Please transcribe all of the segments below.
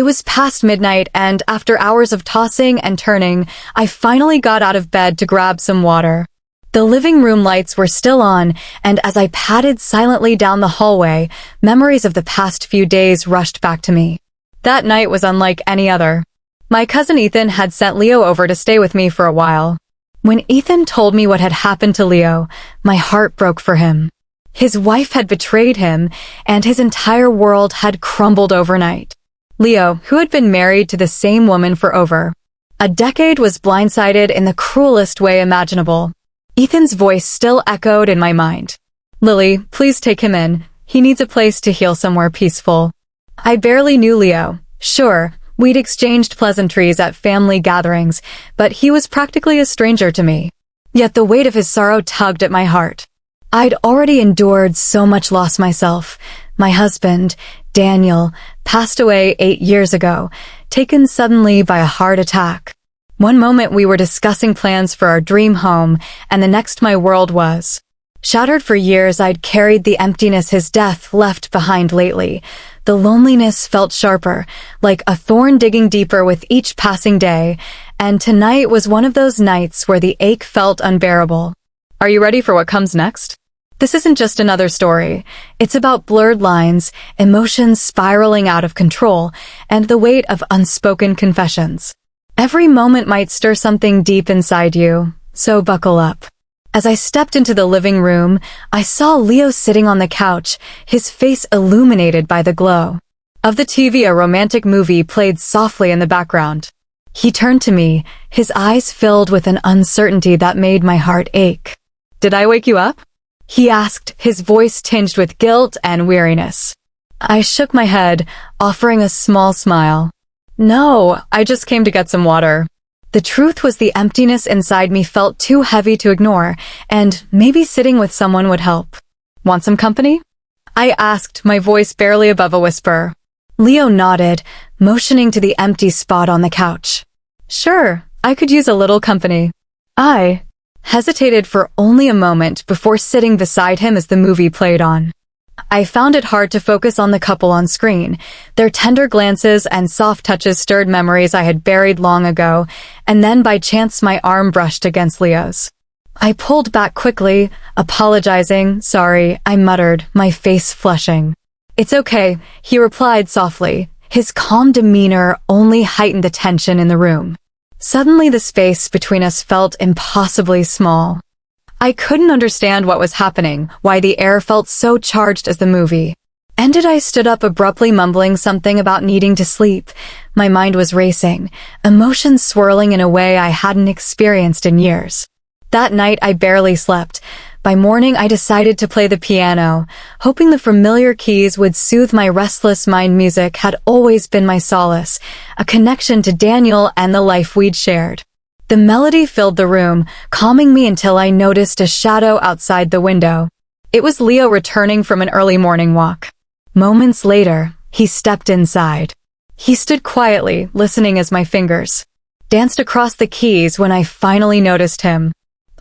It was past midnight, and after hours of tossing and turning, I finally got out of bed to grab some water. The living room lights were still on, and as I padded silently down the hallway, memories of the past few days rushed back to me. That night was unlike any other. My cousin Ethan had sent Leo over to stay with me for a while. When Ethan told me what had happened to Leo, my heart broke for him. His wife had betrayed him, and his entire world had crumbled overnight. Leo, who had been married to the same woman for over a decade, was blindsided in the cruelest way imaginable. Ethan's voice still echoed in my mind. "Lily, please take him in. He needs a place to heal somewhere peaceful." I barely knew Leo. Sure, we'd exchanged pleasantries at family gatherings, but he was practically a stranger to me. Yet the weight of his sorrow tugged at my heart. I'd already endured so much loss myself. My husband, Daniel, passed away 8 years ago, taken suddenly by a heart attack. One moment we were discussing plans for our dream home, and the next my world was shattered. For years I'd carried the emptiness his death left behind lately. The loneliness felt sharper, like a thorn digging deeper with each passing day, and tonight was one of those nights where the ache felt unbearable. Are you ready for what comes next? This isn't just another story. It's about blurred lines, emotions spiraling out of control, and the weight of unspoken confessions. Every moment might stir something deep inside you, so buckle up. As I stepped into the living room, I saw Leo sitting on the couch, his face illuminated by the glow of the TV. A romantic movie played softly in the background. He turned to me, his eyes filled with an uncertainty that made my heart ache. "Did I wake you up?" he asked, his voice tinged with guilt and weariness. I shook my head, offering a small smile. "No, I just came to get some water." The truth was the emptiness inside me felt too heavy to ignore, and maybe sitting with someone would help. "Want some company?" I asked, my voice barely above a whisper. Leo nodded, motioning to the empty spot on the couch. "Sure, I could use a little company." I hesitated for only a moment before sitting beside him as the movie played on. I found it hard to focus on the couple on screen. Their tender glances and soft touches stirred memories I had buried long ago, and then by chance my arm brushed against Leo's. I pulled back quickly, apologizing. "Sorry," I muttered, my face flushing. "It's okay," he replied softly. His calm demeanor only heightened the tension in the room. Suddenly the space between us felt impossibly small. I couldn't understand what was happening, why the air felt so charged as the movie ended. I stood up abruptly, mumbling something about needing to sleep. My mind was racing, emotions swirling in a way I hadn't experienced in years. That night I barely slept. By morning I decided to play the piano, hoping the familiar keys would soothe my restless mind. Music had always been my solace, a connection to Daniel and the life we'd shared. The melody filled the room, calming me until I noticed a shadow outside the window. It was Leo returning from an early morning walk. Moments later, he stepped inside. He stood quietly, listening as my fingers danced across the keys. When I finally noticed him,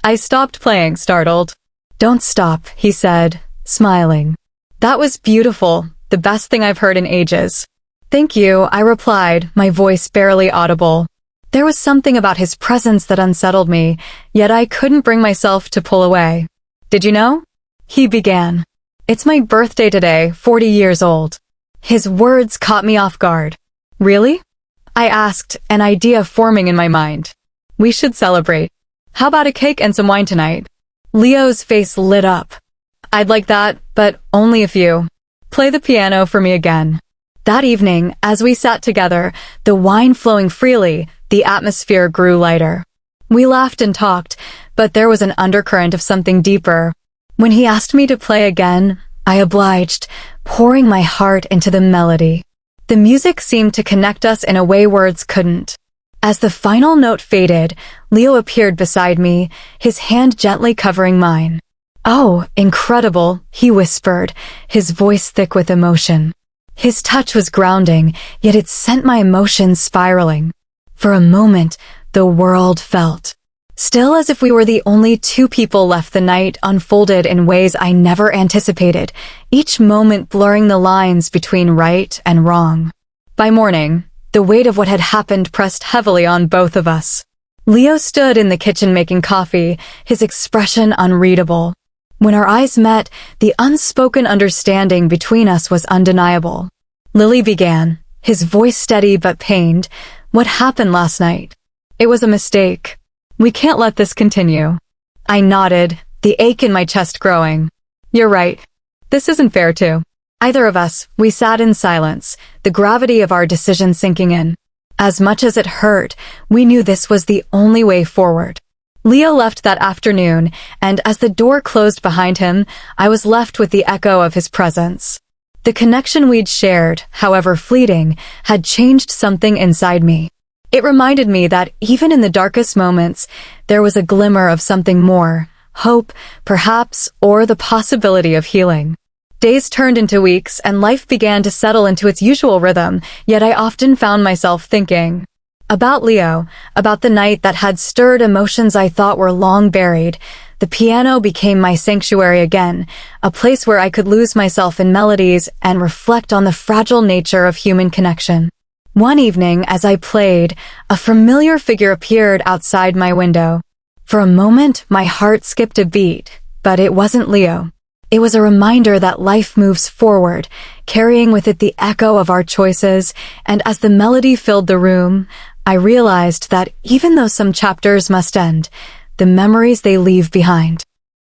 I stopped playing, startled. "Don't stop," he said, smiling. "That was beautiful, the best thing I've heard in ages." "Thank you," I replied, my voice barely audible. There was something about his presence that unsettled me, yet I couldn't bring myself to pull away. "Did you know?" he began. "It's my birthday today, 40 years old." His words caught me off guard. "Really?" I asked, an idea forming in my mind. "We should celebrate. How about a cake and some wine tonight?" Leo's face lit up. "I'd like that, but only if you play the piano for me again." That evening, as we sat together, the wine flowing freely, the atmosphere grew lighter. We laughed and talked, but there was an undercurrent of something deeper. When he asked me to play again, I obliged, pouring my heart into the melody. The music seemed to connect us in a way words couldn't. As the final note faded, Leo appeared beside me, his hand gently covering mine. "Oh, incredible," he whispered, his voice thick with emotion. His touch was grounding, yet it sent my emotions spiraling. For a moment, the world felt still, as if we were the only two people left. The night unfolded in ways I never anticipated, each moment blurring the lines between right and wrong. By morning, The weight of what had happened pressed heavily on both of us. Leo stood in the kitchen making coffee, his expression unreadable. When our eyes met, the unspoken understanding between us was undeniable. Lily began, his voice steady but pained. What happened last night? It was a mistake. We can't let this continue. I nodded, the ache in my chest growing. You're right. This isn't fair too. Either of us, we sat in silence, the gravity of our decision sinking in. As much as it hurt, we knew this was the only way forward. Leo left that afternoon, and as the door closed behind him, I was left with the echo of his presence. The connection we'd shared, however fleeting, had changed something inside me. It reminded me that even in the darkest moments, there was a glimmer of something more, hope, perhaps, or the possibility of healing. Days turned into weeks, and life began to settle into its usual rhythm, yet I often found myself thinking about Leo, about the night that had stirred emotions I thought were long buried. The piano became my sanctuary again, a place where I could lose myself in melodies and reflect on the fragile nature of human connection. One evening, as I played, a familiar figure appeared outside my window. For a moment, my heart skipped a beat, but it wasn't Leo. It was a reminder that life moves forward, carrying with it the echo of our choices, and as the melody filled the room, I realized that even though some chapters must end, the memories they leave behind